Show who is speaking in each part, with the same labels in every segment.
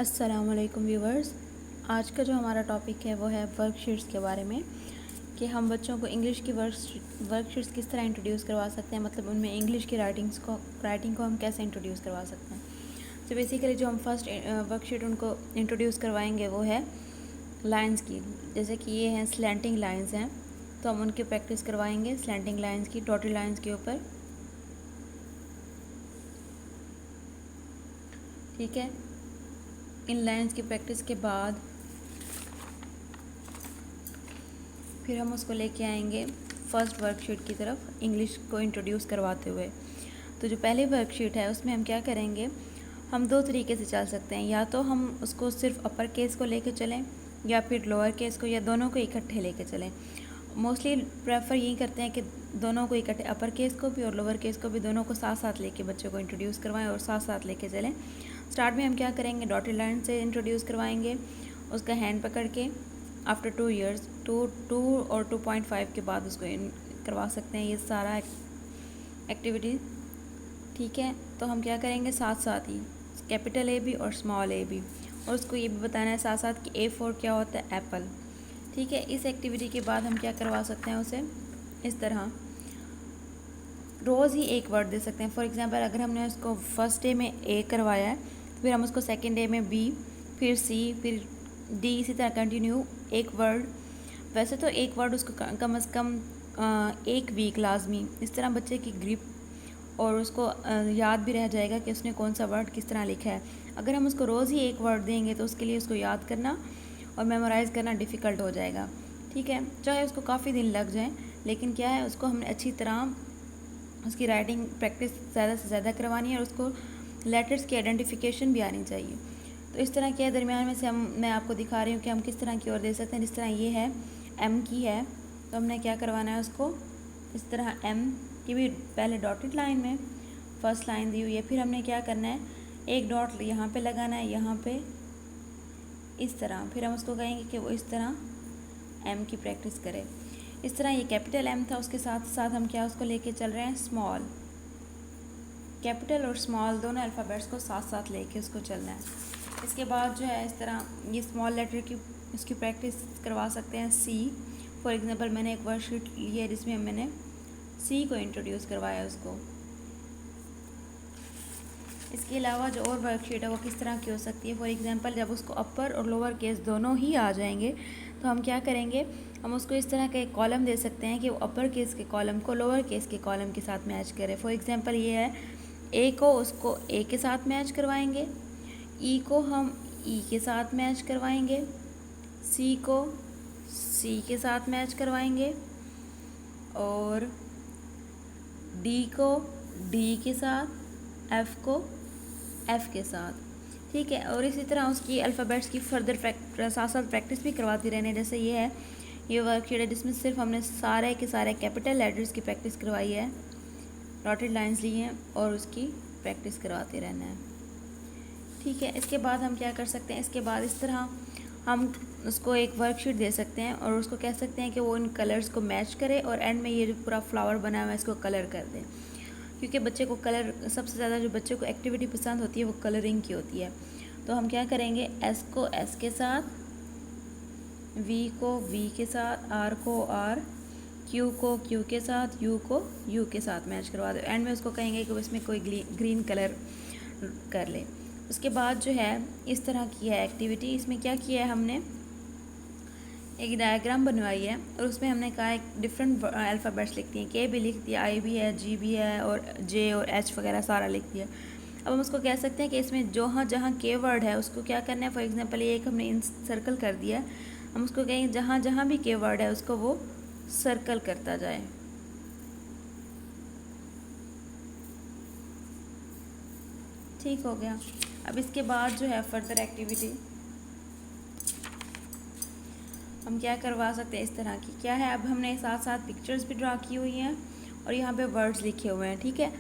Speaker 1: अस्सलाम वालेकुम व्यूवर्स। आज का जो हमारा टॉपिक है वो है वर्कशीट्स के बारे में कि हम बच्चों को इंग्लिश की वर्कशीट्स किस तरह इंट्रोड्यूस करवा सकते हैं, मतलब उनमें इंग्लिश की राइटिंग को हम कैसे इंट्रोड्यूस करवा सकते हैं। तो बेसिकली जो हम फर्स्ट वर्कशीट उनको इंट्रोड्यूस करवाएंगे वो है लाइंस की। जैसे कि ये हैं स्लैंटिंग लाइंस हैं, तो हम उनकी प्रैक्टिस करवाएंगे स्लैंटिंग लाइंस की, डॉटेड लाइंस के ऊपर। ठीक है, इन लाइंस की प्रैक्टिस के बाद फिर हम उसको लेके आएंगे फर्स्ट वर्कशीट की तरफ, इंग्लिश को इंट्रोड्यूस करवाते हुए। तो जो पहली वर्कशीट है उसमें हम क्या करेंगे, हम दो तरीके से चल सकते हैं। या तो हम उसको सिर्फ अपर केस को लेके चलें या फिर लोअर केस को, या दोनों को इकट्ठे लेके चलें। मोस्टली प्रेफर यही करते हैं कि दोनों को इकट्ठे, अपर केस को भी और लोअर केस को भी, दोनों को साथ साथ लेके बच्चों को इंट्रोड्यूस करवाएं और साथ साथ लेके चलें। स्टार्ट में हम क्या करेंगे, डॉटेड लाइन से इंट्रोड्यूस करवाएंगे, उसका हैंड पकड़ के। आफ्टर 2 ईयर्स, 2 और 2.5 के बाद उसको करवा सकते हैं ये सारा एक्टिविटी। ठीक है, तो हम क्या करेंगे, साथ साथ ही कैपिटल ए भी और स्मॉल ए भी, और उसको ये भी बताना है साथ साथ कि A4 क्या होता है, एप्पल। ठीक है, इस एक्टिविटी के बाद हम क्या करवा सकते हैं उसे, इस तरह रोज़ ही एक वर्ड दे सकते हैं। फॉर एग्जांपल अगर हमने उसको फर्स्ट डे में A करवाया है, तो फिर हम उसको सेकंड डे में B, फिर C, फिर D, इसी तरह कंटिन्यू एक वर्ड। वैसे तो एक वर्ड उसको कम से कम एक वीक लाजमी, इस तरह बच्चे की ग्रिप और उसको याद भी रह जाएगा कि उसने कौन सा वर्ड किस तरह लिखा है। अगर हम उसको रोज़ ही एक वर्ड देंगे तो उसके लिए उसको याद करना और मेमोराइज़ करना डिफ़िकल्ट हो जाएगा। ठीक है, चाहे उसको काफ़ी दिन लग जाएं, लेकिन क्या है, उसको हमने अच्छी तरह उसकी राइटिंग प्रैक्टिस ज़्यादा से ज़्यादा करवानी है और उसको लेटर्स की आइडेंटिफिकेशन भी आनी चाहिए। तो इस तरह के दरमियान में से मैं आपको दिखा रही हूँ कि हम किस तरह की और दे सकते हैं। जिस तरह ये है M की है, तो हमने क्या करवाना है उसको, इस तरह M की भी पहले डॉटेड लाइन में फर्स्ट लाइन दी हुई है, फिर हमने क्या करना है, एक डॉट यहाँ पे लगाना है, यहाँ पे इस तरह। फिर हम उसको कहेंगे कि वो इस तरह M की प्रैक्टिस करे। इस तरह ये कैपिटल M था, उसके साथ साथ हम क्या उसको लेके चल रहे हैं, स्मॉल। कैपिटल और स्मॉल दोनों अल्फ़ाबेट्स को साथ साथ लेके उसको चलना है। इसके बाद जो है इस तरह ये स्मॉल लेटर की उसकी प्रैक्टिस करवा सकते हैं C। फॉर एग्जांपल मैंने एक वर्कशीट ली है जिसमें मैंने C को इंट्रोड्यूस करवाया उसको। इसके अलावा जो और वर्कशीट है वो किस तरह की हो सकती है, फॉर एग्जांपल जब उसको अपर और लोअर केस दोनों ही आ जाएंगे तो हम क्या करेंगे, हम उसको इस तरह का एक कॉलम दे सकते हैं कि वो अपर केस के कॉलम को लोअर केस के कॉलम के साथ मैच करे। फॉर एग्जांपल ये है, A को उसको A के साथ मैच करवाएंगे, E को हम E के साथ मैच करवाएंगे, C को C के साथ मैच करवाएंगे, और D को D के साथ, F को F के साथ। ठीक है, और इसी तरह उसकी अल्फ़ाबेट्स की फर्दर साथ साथ प्रैक्टिस भी करवाती रहने। जैसे ये है, ये वर्कशीट है जिसमें सिर्फ हमने सारे के सारे कैपिटल लेटर्स की प्रैक्टिस करवाई है, डॉटेड लाइंस ली हैं और उसकी प्रैक्टिस करवाते रहना है। ठीक है, इसके बाद हम क्या कर सकते हैं, इसके बाद इस तरह हम उसको एक वर्कशीट दे सकते हैं और उसको कह सकते हैं कि वो इन कलर्स को मैच करे और एंड में ये जो पूरा फ्लावर बना हुआ है इसको कलर कर दें। क्योंकि बच्चे को कलर सबसे ज़्यादा, जो बच्चे को एक्टिविटी पसंद होती है वो कलरिंग की होती है। तो हम क्या करेंगे, S को S के साथ, V को V के साथ, R को R, Q को Q के साथ, U को U के साथ मैच करवा दो। एंड में उसको कहेंगे कि इसमें कोई ग्रीन कलर कर ले। उसके बाद जो है इस तरह की है एक्टिविटी। इसमें क्या किया है, हमने एक डायग्राम बनवाई है और उसमें हमने कहा है डिफरेंट अल्फ़ाबेट्स लिख दिए, K भी लिख दिया, I भी है, G भी है, और J और H वगैरह सारा लिख दिया। अब हम उसको कह सकते हैं कि इसमें जहाँ जहाँ K वर्ड है उसको क्या करना है, फॉर एग्जांपल ये एक हमने इन सर्कल कर दिया है, हम उसको कहेंगे जहाँ जहाँ भी K वर्ड है उसको वो सर्कल करता जाए। ठीक हो गया। अब इसके बाद जो है फर्दर एक्टिविटी हम क्या करवा सकते हैं, इस तरह की क्या है, अब हमने साथ साथ पिक्चर्स भी ड्रा की हुई हैं और यहाँ पे वर्ड्स लिखे हुए हैं। ठीक है,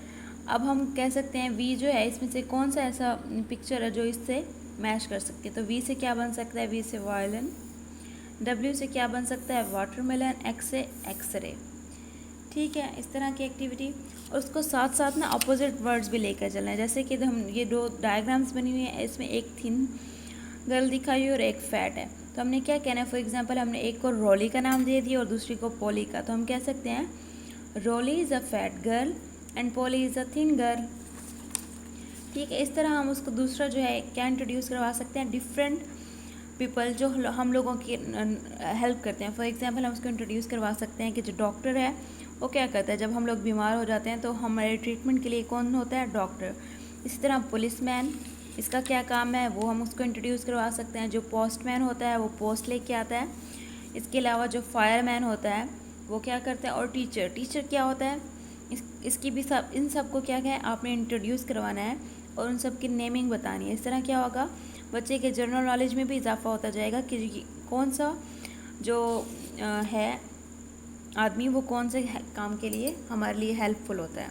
Speaker 1: अब हम कह सकते हैं V जो है इसमें से कौन सा ऐसा पिक्चर है जो इससे मैच कर सकती है। तो V से क्या बन सकता है, V से वायलिन, W से क्या बन सकता है, वाटरमेलन, X से एक्सरे। ठीक है, इस तरह की एक्टिविटी। और उसको साथ साथ ना अपोजिट वर्ड्स भी लेकर चलना है। जैसे कि हम ये दो डायग्राम्स बनी हुई हैं, इसमें एक थिन गर्ल दिखाई और एक फैट है। तो हमने क्या कहना है, फॉर एग्जांपल हमने एक को रोली का नाम दे दिया और दूसरी को पोली का। तो हम कह सकते हैं Roli is a fat girl and Poli is a thin girl. ठीक है, इस तरह हम उसको दूसरा जो है क्या इंट्रोड्यूस करवा सकते हैं, डिफरेंट पीपल जो हम लोगों की हेल्प करते हैं। फॉर एग्जांपल हम उसको इंट्रोड्यूस करवा सकते हैं कि जो डॉक्टर है वो क्या करता है, जब हम लोग बीमार हो जाते हैं तो हमारे ट्रीटमेंट के लिए कौन होता है, डॉक्टर। इसी तरह पुलिसमैन, इसका क्या काम है वो हम उसको इंट्रोड्यूस करवा सकते हैं। जो पोस्टमैन होता है वो पोस्ट लेके आता है। इसके अलावा जो फायरमैन होता है वो क्या करता है, और टीचर, टीचर क्या होता है, इसकी भी सब, इन सब को क्या है आपने इंट्रोड्यूस करवाना है और उन सब की नेमिंग बतानी है। इस तरह क्या होगा, बच्चे के जनरल नॉलेज में भी इजाफा होता जाएगा कि कौन सा जो है आदमी वो कौन से काम के लिए हमारे लिए हेल्पफुल होता है।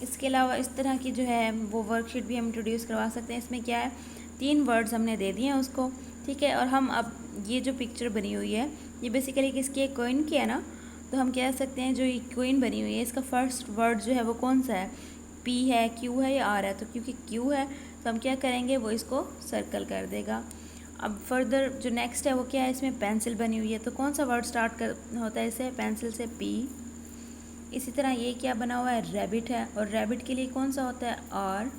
Speaker 1: इसके अलावा इस तरह की जो है वो वर्कशीट भी हम इंट्रोड्यूस करवा सकते हैं। इसमें क्या है, 3 वर्ड्स हमने दे दिए हैं उसको, ठीक है। और हम अब ये जो पिक्चर बनी हुई है ये बेसिकली किसकी है, कोइन की है ना। तो हम कह सकते हैं जो ये कोइन बनी हुई है इसका फर्स्ट वर्ड जो है वो कौन सा है, पी है, क्यू है या आर है। तो क्योंकि क्यू है तो हम क्या करेंगे, वो इसको सर्कल कर देगा। अब फर्दर जो नेक्स्ट है वो क्या है, इसमें पेंसिल बनी हुई है तो कौन सा वर्ड स्टार्ट कर होता है इससे, पेंसिल से, पी। इसी तरह ये क्या बना हुआ है, रैबिट है, और रैबिट के लिए कौन सा होता है, आर।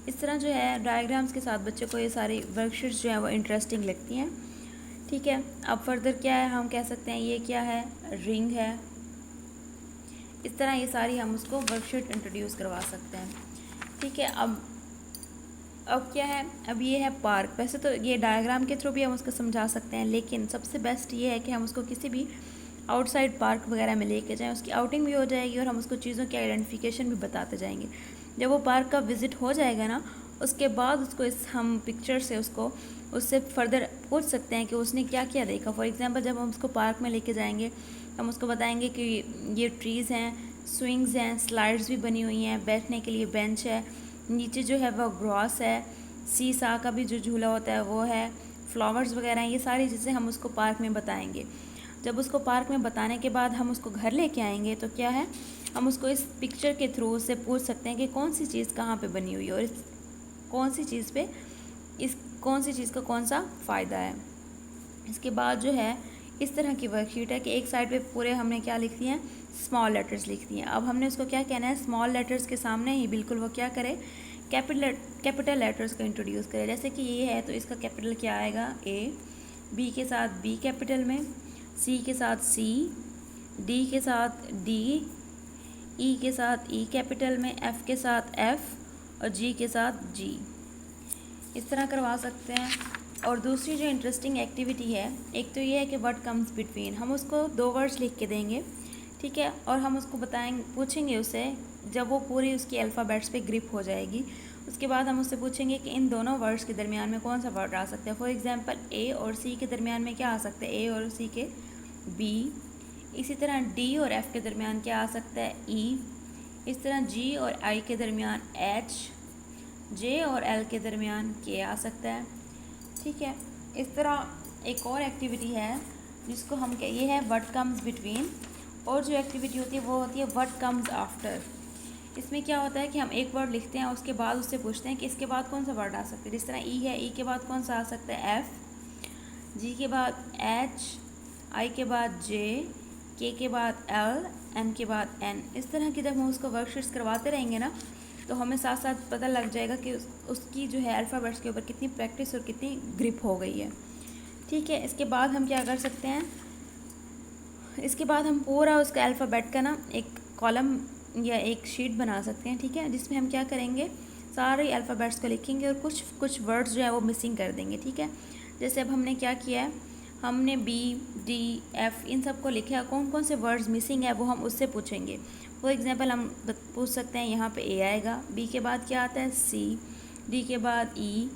Speaker 1: इस तरह जो है डायग्राम्स के साथ बच्चों को ये सारी वर्कशीट्स जो है वो इंटरेस्टिंग लगती हैं, ठीक है। अब फर्दर क्या है, हम कह सकते हैं ये क्या है, रिंग है। इस तरह ये सारी हम उसको वर्कशीट इंट्रोड्यूस करवा सकते हैं, ठीक है। अब क्या है, अब ये है पार्क। वैसे तो ये डायग्राम के थ्रू भी हम उसको समझा सकते हैं, लेकिन सबसे बेस्ट ये है कि हम उसको किसी भी आउटसाइड पार्क वगैरह में लेके जाएं, उसकी आउटिंग भी हो जाएगी और हम उसको चीज़ों की आइडेंटिफिकेशन भी बताते जाएंगे। जब वो पार्क का विज़िट हो जाएगा ना, उसके बाद उसको हम पिक्चर से उससे फर्दर पूछ सकते हैं कि उसने क्या क्या देखा। फॉर एग्जांपल जब हम उसको पार्क में लेके जाएंगे हम उसको बताएंगे कि ये ट्रीज़ हैं, स्विंग्स हैं, स्लाइड्स भी बनी हुई हैं, बैठने के लिए बेंच है, नीचे जो है वो ग्रॉस है, सी सा का भी जो झूला होता है वो है, फ्लावर्स वगैरह हैं, ये सारी चीज़ें हम उसको पार्क में बताएंगे। जब उसको पार्क में बताने के बाद हम उसको घर लेके आएंगे तो क्या है, हम उसको इस पिक्चर के थ्रू उससे पूछ सकते हैं कि कौन सी चीज़ कहाँ पे बनी हुई है और कौन सी चीज़ का कौन सा फ़ायदा है। इसके बाद जो है इस तरह की वर्कशीट है कि एक साइड पे पूरे हमने क्या लिख दिए हैं, स्मॉल लेटर्स लिख दिए हैं। अब हमने उसको क्या कहना है, स्मॉल लेटर्स के सामने ही बिल्कुल वो क्या करे, कैपिटल लेटर्स को इंट्रोड्यूस करे। जैसे कि ये है तो इसका कैपिटल क्या आएगा, ए, बी के साथ बी कैपिटल में, सी के साथ सी, डी के साथ डी, ई के साथ ई कैपिटल में, एफ के साथ एफ और जी के साथ जी। इस तरह करवा सकते हैं। और दूसरी जो इंटरेस्टिंग एक्टिविटी है, एक तो ये है कि व्हाट कम्स बिटवीन, हम उसको 2 वर्ड्स लिख के देंगे, ठीक है। और हम उसको पूछेंगे उससे, जब वो पूरी उसकी अल्फ़ाबेट्स पे ग्रिप हो जाएगी उसके बाद हम उससे पूछेंगे कि इन दोनों वर्ड्स के दरमियान में कौन सा वर्ड आ सकता है। फॉर एग्जांपल ए और सी के दरमियान में क्या आ सकता है, ए और सी के बी। इसी तरह डी और एफ के दरमियान क्या आ सकता है, ई। इस तरह जी और आई के दरमियान एच, जे और एल के दरमियान के आ सकता है, ठीक है। इस तरह एक और एक्टिविटी है जिसको हम ये है व्हाट कम्स बिटवीन, और जो एक्टिविटी होती है वो होती है व्हाट कम्स आफ्टर। इसमें क्या होता है कि हम एक वर्ड लिखते हैं उसके बाद उससे पूछते हैं कि इसके बाद कौन सा वर्ड आ सकता है। जिस तरह ई है, ई के बाद कौन सा आ सकता है, एफ, जी के बाद एच, आई के बाद जे, के बाद एल, एम के बाद एन। इस तरह की जब हम उसको वर्कशीट्स करवाते रहेंगे ना तो हमें साथ साथ पता लग जाएगा कि उसकी जो है अल्फ़ाबेट्स के ऊपर कितनी प्रैक्टिस और कितनी ग्रिप हो गई है, ठीक है। इसके बाद हम क्या कर सकते हैं, इसके बाद हम पूरा उसका अल्फ़ाबेट का ना एक कॉलम या एक शीट बना सकते हैं, ठीक है, जिसमें हम क्या करेंगे, सारे अल्फ़ाबेट्स को लिखेंगे और कुछ वर्ड्स जो है वो मिसिंग कर देंगे, ठीक है। जैसे अब हमने क्या किया है, हमने बी, डी, एफ इन सब को लिखा, कौन कौन से वर्ड्स मिसिंग है वो हम उससे पूछेंगे। फॉर एग्जांपल हम पूछ सकते हैं, यहाँ पे ए आएगा, बी के बाद क्या आता है, सी, डी के बाद ई,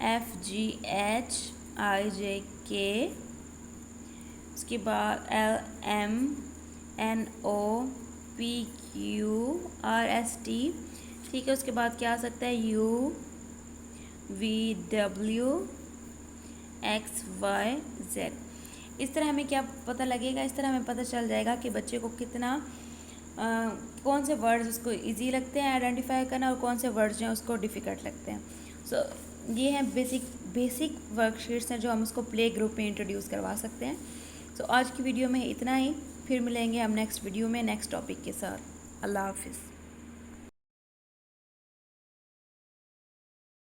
Speaker 1: एफ, जी, एच, आई, जे, के, उसके बाद L, M, N, O, P, Q, R, S, T, ठीक है। उसके बाद क्या आ सकता है, U, V, W, X, Y, Z. इस तरह हमें क्या पता लगेगा, इस तरह हमें पता चल जाएगा कि बच्चे को कितना कौन से वर्ड्स उसको इजी लगते हैं आइडेंटिफाई करना और कौन से वर्ड्स जो हैं उसको डिफ़िकल्ट लगते हैं। सो ये हैं बेसिक वर्कशीट्स हैं जो हम उसको प्ले ग्रुप में इंट्रोड्यूस करवा सकते हैं। तो आज की वीडियो में इतना ही, फिर मिलेंगे हम नेक्स्ट वीडियो में नेक्स्ट टॉपिक के साथ। अल्लाह हाफिज़।